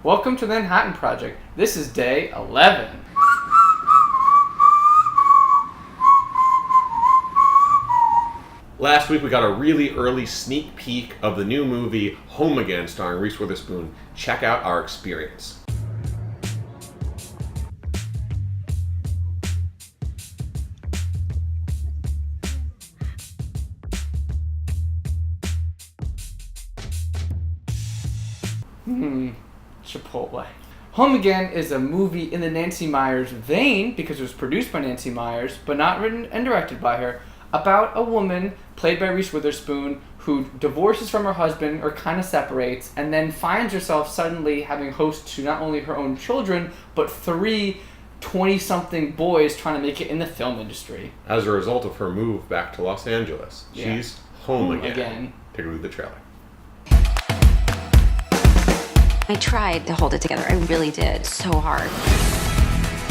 Welcome to the Manhattan Project. This is day 11. Last week we got a really early sneak peek of the new movie Home Again starring Reese Witherspoon. Check out our experience. Chipotle. Home Again is a movie in the Nancy Meyers vein because it was produced by Nancy Meyers, but not written and directed by her, about a woman played by Reese Witherspoon who divorces from her husband or kind of separates and then finds herself suddenly having hosts to not only her own children, but 3 20-something boys trying to make it in the film industry. As a result of her move back to Los Angeles, she's home again. Take a look at the trailer. I tried to hold it together. I really did. So hard.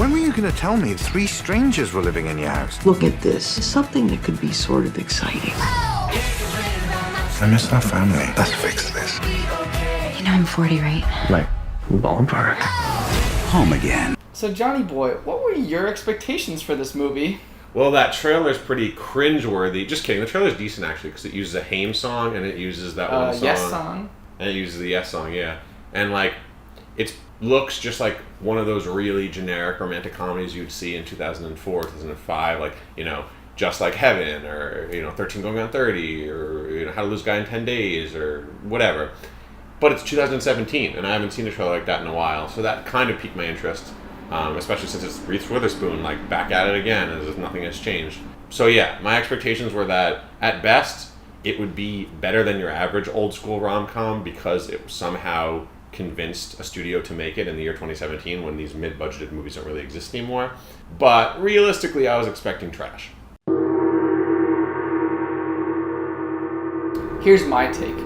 When were you going to tell me 3 strangers were living in your house? Look at this. It's something that could be sort of exciting. I miss our family. Let's fix this. You know I'm 40, right? Like, ballpark. Home Again. So Johnny Boy, what were your expectations for this movie? Well, that trailer's pretty cringeworthy. Just kidding. The trailer's decent, actually, because it uses a Haim song, and it uses that one song. Yes song. And it uses the Yes song, yeah. And, like, it looks just like one of those really generic romantic comedies you'd see in 2004, 2005, like, you know, Just Like Heaven, or, you know, 13 Going on 30, or, you know, How to Lose a Guy in 10 Days, or whatever. But it's 2017, and I haven't seen a trailer like that in a while, so that kind of piqued my interest, especially since it's Reese Witherspoon, like, back at it again, as if nothing has changed. So, yeah, my expectations were that, at best, it would be better than your average old-school rom-com because it somehow convinced a studio to make it in the year 2017 when these mid-budgeted movies don't really exist anymore. But realistically, I was expecting trash. Here's my take.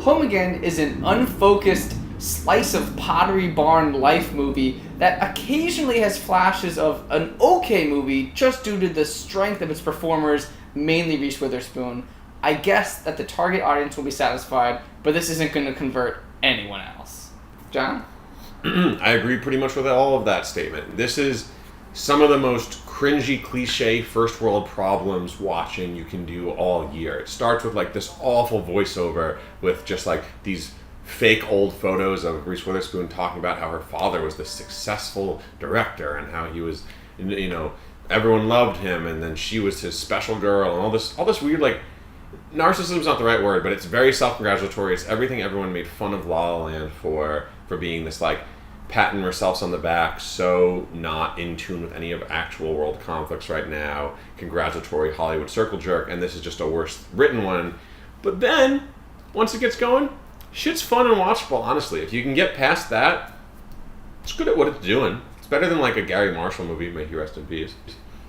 Home Again is an unfocused slice of Pottery Barn life movie that occasionally has flashes of an okay movie just due to the strength of its performers, mainly Reese Witherspoon. I guess that the target audience will be satisfied, but this isn't going to convert anyone else. John? I agree pretty much with all of that statement. This is some of the most cringy, cliche first world problems watching you can do all year. It starts with like this awful voiceover with just like these fake old photos of Reese Witherspoon talking about how her father was this successful director and how he was, you know, everyone loved him and then she was his special girl and all this weird like narcissism is not the right word, but it's very self-congratulatory. It's everything everyone made fun of La La Land for being this like patting herself on the back, so not in tune with any of actual world conflicts right now, congratulatory Hollywood circle jerk, and this is just a worse written one. But then, once it gets going, shit's fun and watchable, honestly. If you can get past that, it's good at what it's doing. It's better than like a Gary Marshall movie, may he rest in peace.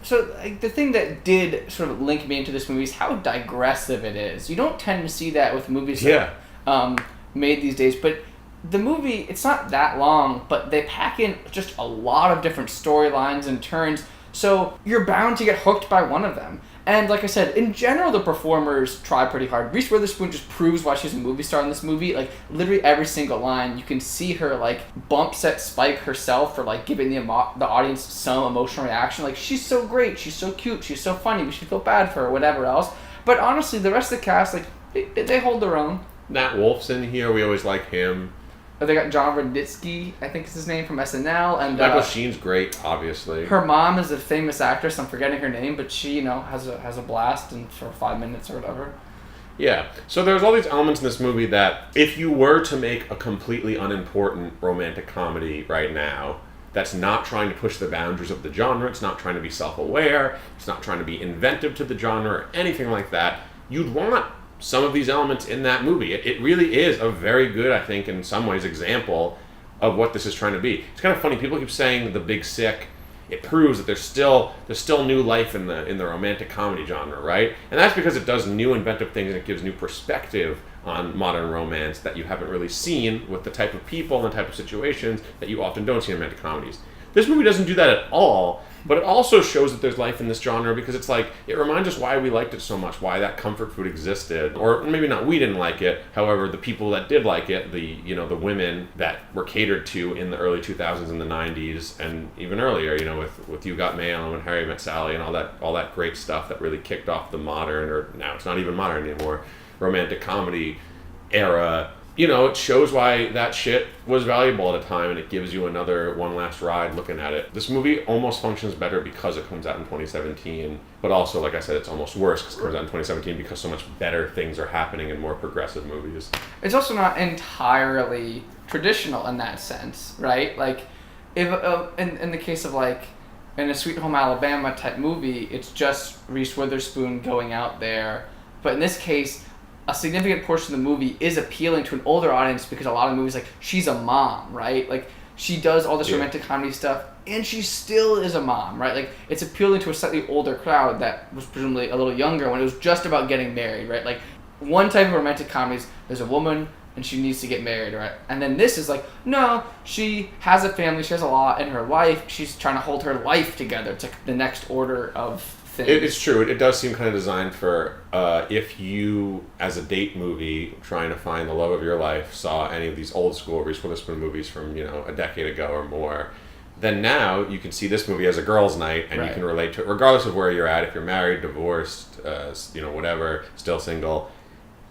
So the thing that did sort of link me into this movie is how digressive it is. You don't tend to see that with movies that made these days, but the movie, it's not that long, but they pack in just a lot of different storylines and turns, so you're bound to get hooked by one of them. And like I said, in general, the performers try pretty hard. Reese Witherspoon just proves why she's a movie star in this movie. Like, literally every single line, you can see her, like, bump set Spike herself for, like, giving the audience some emotional reaction. Like, she's so great, she's so cute, she's so funny, we should feel bad for her, whatever else. But honestly, the rest of the cast, like, they hold their own. Nat Wolff's in here, we always like him. They got John Rudnitsky, I think is his name, from SNL. And Michael Sheen's great, obviously. Her mom is a famous actress. I'm forgetting her name, but she, you know, has a blast and for 5 minutes or whatever. Yeah. So there's all these elements in this movie that if you were to make a completely unimportant romantic comedy right now, that's not trying to push the boundaries of the genre, it's not trying to be self-aware, it's not trying to be inventive to the genre or anything like that, you'd want some of these elements in that movie. It really is a very good, I think, in some ways, example of what this is trying to be. It's kind of funny. People keep saying The Big Sick. It proves that there's still new life in the romantic comedy genre, right? And that's because it does new inventive things and it gives new perspective on modern romance that you haven't really seen with the type of people and the type of situations that you often don't see in romantic comedies. This movie doesn't do that at all, but it also shows that there's life in this genre because it's like, it reminds us why we liked it so much, why that comfort food existed. Or maybe not, we didn't like it. However, the people that did like it, the women that were catered to in the early 2000s and the 90s, and even earlier, with You Got Mail and When Harry Met Sally and all that great stuff that really kicked off the modern, or now it's not even modern anymore, romantic comedy era. It shows why that shit was valuable at a time, and it gives you one last ride looking at it. This movie almost functions better because it comes out in 2017, but also, like I said, it's almost worse because it comes out in 2017 because so much better things are happening in more progressive movies. It's also not entirely traditional in that sense, right? Like, if in the case of like in a Sweet Home Alabama type movie, it's just Reese Witherspoon going out there, but in this case, a significant portion of the movie is appealing to an older audience because a lot of movies, like, she's a mom, right? Like, she does all this romantic comedy stuff, and she still is a mom, right? Like, it's appealing to a slightly older crowd that was presumably a little younger when it was just about getting married, right? Like, one type of romantic comedies, there's a woman and she needs to get married, right? And then this is like, no, she has a family, she has a lot in her life, she's trying to hold her life together. It's like the next order of things. It's true. It does seem kind of designed for if you, as a date movie, trying to find the love of your life, saw any of these old school Reese Witherspoon movies from a decade ago or more, then now you can see this movie as a girls' night, and you can relate to it regardless of where you're at. If you're married, divorced, whatever, still single,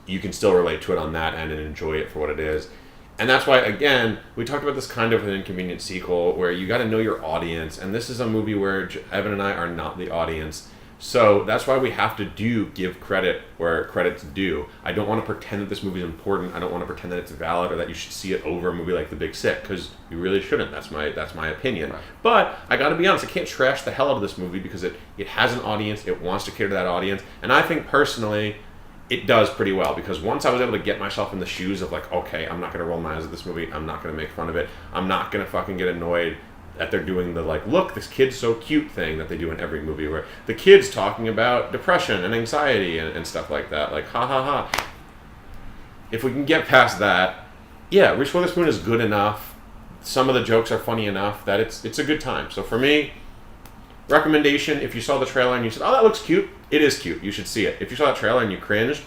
you can still relate to it on that end and enjoy it for what it is. And that's why, again, we talked about this kind of an inconvenient sequel where you got to know your audience, and this is a movie where Evan and I are not the audience. So that's why we have to give credit where credit's due. I don't want to pretend that this movie is important. I don't want to pretend that it's valid or that you should see it over a movie like The Big Sick, because you really shouldn't. That's my opinion. Right. But I got to be honest, I can't trash the hell out of this movie because it has an audience. It wants to cater to that audience. And I think personally, it does pretty well, because once I was able to get myself in the shoes of like, okay, I'm not going to roll my eyes at this movie. I'm not going to make fun of it. I'm not going to fucking get annoyed that they're doing the like, look, this kid's so cute thing that they do in every movie where the kid's talking about depression and anxiety and stuff like that. Like, ha ha ha. If we can get past that, yeah, Reese Witherspoon is good enough. Some of the jokes are funny enough that it's a good time. So for me, recommendation, if you saw the trailer and you said, oh, that looks cute, it is cute. You should see it. If you saw that trailer and you cringed,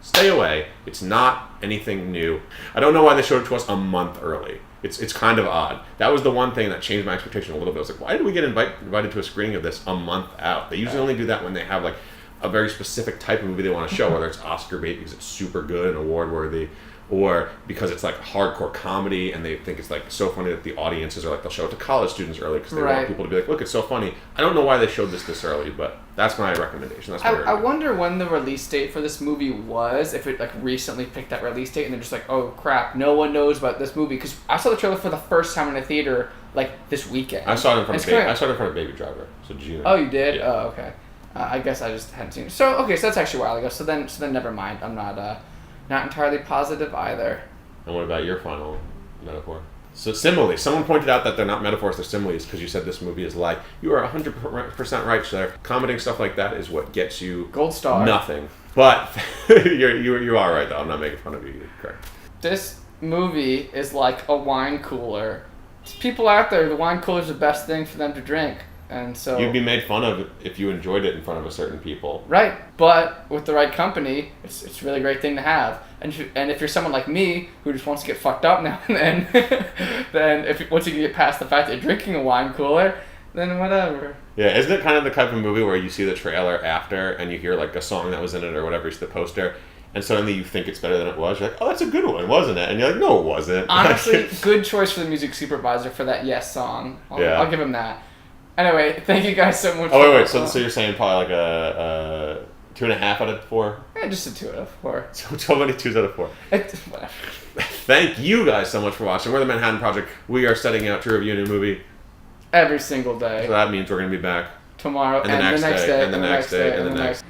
stay away. It's not anything new. I don't know why they showed it to us a month early. It's kind of odd. That was the one thing that changed my expectation a little bit. I was like, why did we get invited to a screening of this a month out? They usually only do that when they have like a very specific type of movie they want to show, whether it's Oscar bait because it's super good and award worthy, or because it's like hardcore comedy and they think it's like so funny that the audiences are like, they'll show it to college students early because they want people to be like, look, it's so funny. I don't know why they showed this early, but that's my recommendation. I wonder when the release date for this movie was, if it like recently picked that release date and they're just like, oh crap, no one knows about this movie, because I saw the trailer for the first time in a theater like this weekend. I saw it in front of Baby Driver. So Gina. Oh, you did? Yeah. Oh, okay. I guess I just hadn't seen it. So that's actually a while ago. So then never mind. I'm not entirely positive either. And what about your final metaphor? So similes. Someone pointed out that they're not metaphors, they're similes, because you said this movie is like, you are 100% right, sir. Commenting stuff like that is what gets you gold star. Nothing. But you are right, though. I'm not making fun of you. You're correct. This movie is like a wine cooler. There's people out there, the wine cooler is the best thing for them to drink. And so you'd be made fun of if you enjoyed it in front of a certain people. Right, but with the right company, it's a really great thing to have. And if you're someone like me who just wants to get fucked up now and then, once you can get past the fact that you're drinking a wine cooler, then whatever. Yeah, isn't it kind of the type of movie where you see the trailer after and you hear like a song that was in it or whatever, it's the poster, and suddenly you think it's better than it was? You're like, oh, that's a good one, wasn't it? And you're like, no, it wasn't. Honestly, good choice for the music supervisor for that Yes song. I'll give him that. Anyway, thank you guys so much. Oh, wait. So you're saying probably like a 2.5 out of 4? Yeah, just a 2 out of 4. So many 2s out of 4. Whatever. Thank you guys so much for watching. We're the Manhattan Project. We are setting out to review a new movie every single day. So that means we're going to be back tomorrow and the next day and the next day and the next day.